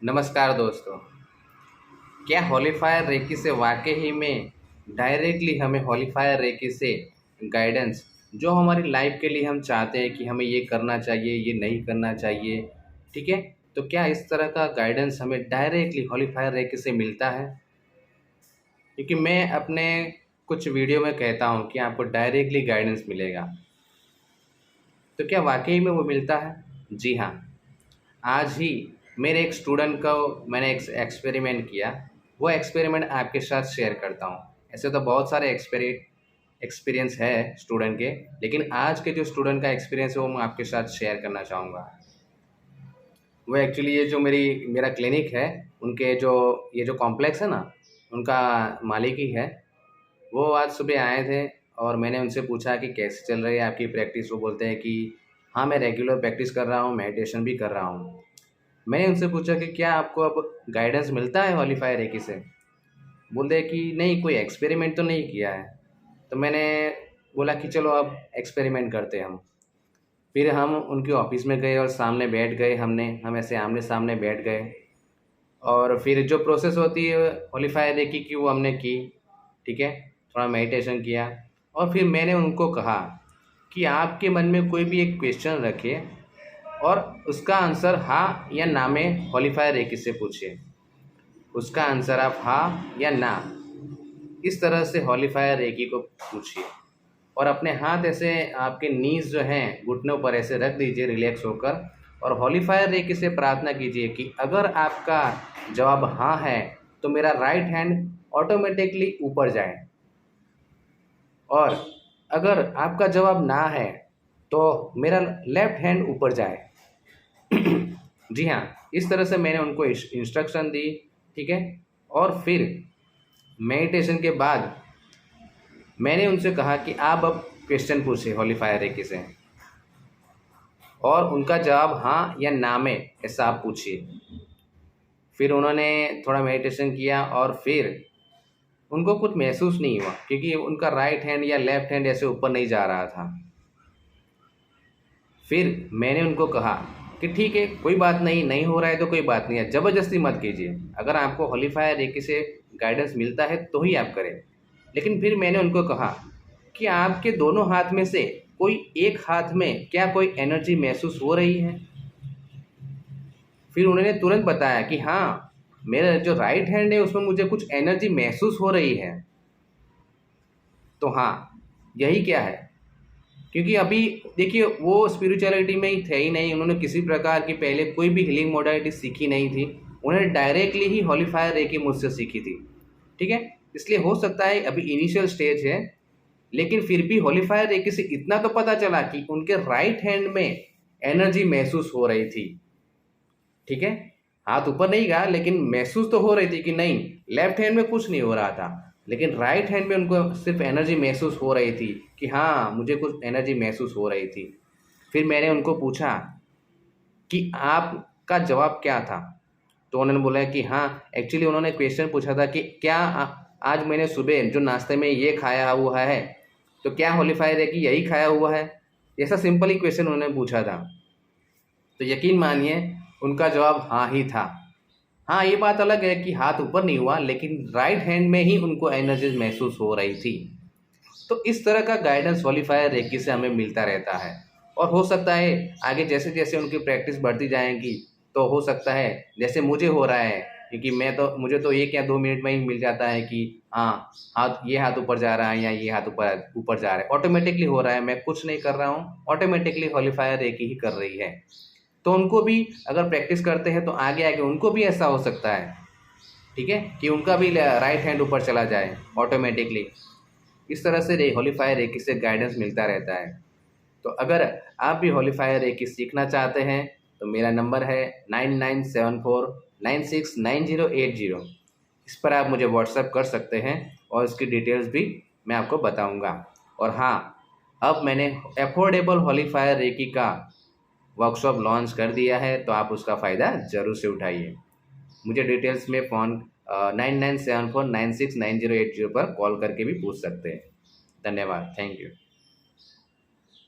नमस्कार दोस्तों। क्या हॉलीफायर रेकी से वाकई ही में डायरेक्टली हमें हॉलीफायर रेकी से गाइडेंस जो हमारी लाइफ के लिए हम चाहते हैं कि हमें ये करना चाहिए, ये नहीं करना चाहिए, ठीक है? तो क्या इस तरह का गाइडेंस हमें डायरेक्टली हॉलीफायर रेकी से मिलता है? क्योंकि मैं अपने कुछ वीडियो में कहता हूँ कि आपको डायरेक्टली गाइडेंस मिलेगा। तो क्या वाकई में वो मिलता है? जी हाँ। आज ही मेरे एक स्टूडेंट को मैंने एक एक्सपेरिमेंट किया। वो एक्सपेरिमेंट आपके साथ शेयर करता हूँ। ऐसे तो बहुत सारे एक्सपीरियंस है स्टूडेंट के, लेकिन आज के जो स्टूडेंट का एक्सपीरियंस है वो मैं आपके साथ शेयर करना चाहूँगा। वो एक्चुअली ये जो मेरा क्लिनिक है, उनके जो ये जो कॉम्प्लेक्स है ना, उनका मालिक ही है। वो आज सुबह आए थे और मैंने उनसे पूछा कि कैसे चल रही है आपकी प्रैक्टिस। वो बोलते हैं कि हाँ, मैं रेगुलर प्रैक्टिस कर रहा हूँ, मेडिटेशन भी कर रहा हूँ। मैंने उनसे पूछा कि क्या आपको अब गाइडेंस मिलता है हॉलीफायर रेकी से? बोलते हैं कि नहीं, कोई एक्सपेरिमेंट तो नहीं किया है। तो मैंने बोला कि चलो अब एक्सपेरिमेंट करते हैं हम। फिर हम उनके ऑफिस में गए और सामने बैठ गए, हम ऐसे आमने सामने बैठ गए और फिर जो प्रोसेस होती है हॉलीफायर रेकी की वो हमने की, ठीक है? थोड़ा मेडिटेशन किया और फिर मैंने उनको कहा कि आपके मन में कोई भी एक क्वेश्चन रखिए और उसका आंसर हाँ या ना में हॉलीफायर रेकी से पूछिए। उसका आंसर आप हाँ या ना इस तरह से हॉलीफायर रेकी को पूछिए और अपने हाथ ऐसे आपके नीज जो हैं घुटनों पर ऐसे रख दीजिए रिलैक्स होकर और हॉलीफायर रेकी से प्रार्थना कीजिए कि अगर आपका जवाब हाँ है तो मेरा राइट हैंड ऑटोमेटिकली ऊपर जाए और अगर आपका जवाब ना है तो मेरा लेफ्ट हैंड ऊपर जाए। जी हाँ, इस तरह से मैंने उनको इंस्ट्रक्शन दी, ठीक है? और फिर मेडिटेशन के बाद मैंने उनसे कहा कि आप अब क्वेश्चन पूछिए हॉलीफायर रेकी से और उनका जवाब हाँ या ना में ऐसा आप पूछिए। फिर उन्होंने थोड़ा मेडिटेशन किया और फिर उनको कुछ महसूस नहीं हुआ क्योंकि उनका राइट हैंड या लेफ्ट हैंड ऐसे ऊपर नहीं जा रहा था। फिर मैंने उनको कहा कि ठीक है, कोई बात नहीं, नहीं हो रहा है तो कोई बात नहीं है, ज़बरदस्ती मत कीजिए। अगर आपको हॉलीफायर रेकी से गाइडेंस मिलता है तो ही आप करें। लेकिन फिर मैंने उनको कहा कि आपके दोनों हाथ में से कोई एक हाथ में क्या कोई एनर्जी महसूस हो रही है? फिर उन्होंने तुरंत बताया कि हाँ, मेरा जो राइट हैंड है उसमें मुझे कुछ एनर्जी महसूस हो रही है। तो हाँ, यही क्या है, क्योंकि अभी देखिए वो स्पिरिचुअलिटी में ही थे ही नहीं, उन्होंने किसी प्रकार की पहले कोई भी हीलिंग मोडालिटी सीखी नहीं थी। उन्होंने डायरेक्टली ही हॉलीफायर रेकी मुझसे सीखी थी, ठीक है? इसलिए हो सकता है अभी इनिशियल स्टेज है, लेकिन फिर भी हॉलीफायर रेकी से इतना तो पता चला कि उनके राइट हैंड में एनर्जी महसूस हो रही थी, ठीक है? हाथ ऊपर नहीं गया लेकिन महसूस तो हो रही थी कि नहीं, लेफ्ट हैंड में कुछ नहीं हो रहा था, लेकिन राइट हैंड में उनको सिर्फ एनर्जी महसूस हो रही थी कि हाँ, मुझे कुछ एनर्जी महसूस हो रही थी। फिर मैंने उनको पूछा कि आपका जवाब क्या था? तो उन्होंने बोला कि हाँ, एक्चुअली उन्होंने क्वेश्चन पूछा था कि क्या आज मैंने सुबह जो नाश्ते में ये खाया हुआ है, तो क्या हॉलीफायर है कि यही खाया हुआ है? ऐसा सिंपल ही क्वेश्चन उन्होंने पूछा था। तो यकीन मानिए उनका जवाब हाँ ही था। हाँ, ये बात अलग है कि हाथ ऊपर नहीं हुआ, लेकिन राइट हैंड में ही उनको एनर्जी महसूस हो रही थी। तो इस तरह का गाइडेंस हॉलीफायर रेकी से हमें मिलता रहता है और हो सकता है आगे जैसे जैसे उनकी प्रैक्टिस बढ़ती जाएगी तो हो सकता है जैसे मुझे हो रहा है, क्योंकि मुझे तो 1 या 2 मिनट में ही मिल जाता है कि हाँ, ये हाथ ऊपर जा रहा है या ये हाथ ऊपर ऊपर जा रहा है, ऑटोमेटिकली हो रहा है, मैं कुछ नहीं कर रहा हूँ, ऑटोमेटिकली हॉलीफायर रेकी ही कर रही है। तो उनको भी अगर प्रैक्टिस करते हैं तो आगे आगे उनको भी ऐसा हो सकता है, ठीक है, कि उनका भी राइट हैंड ऊपर चला जाए ऑटोमेटिकली। इस तरह से हॉलीफायर रेकी से गाइडेंस मिलता रहता है। तो अगर आप भी हॉलीफायर रेकी सीखना चाहते हैं तो मेरा नंबर है 9974969080। इस पर आप मुझे व्हाट्सएप कर सकते हैं और इसकी डिटेल्स भी मैं आपको बताऊंगा। और हाँ, अब मैंने अफोर्डेबल हॉलीफायर रेकी का वर्कशॉप लॉन्च कर दिया है, तो आप उसका फ़ायदा ज़रूर से उठाइए। मुझे डिटेल्स में फ़ोन 9974969080 पर कॉल करके भी पूछ सकते हैं। धन्यवाद, थैंक यू।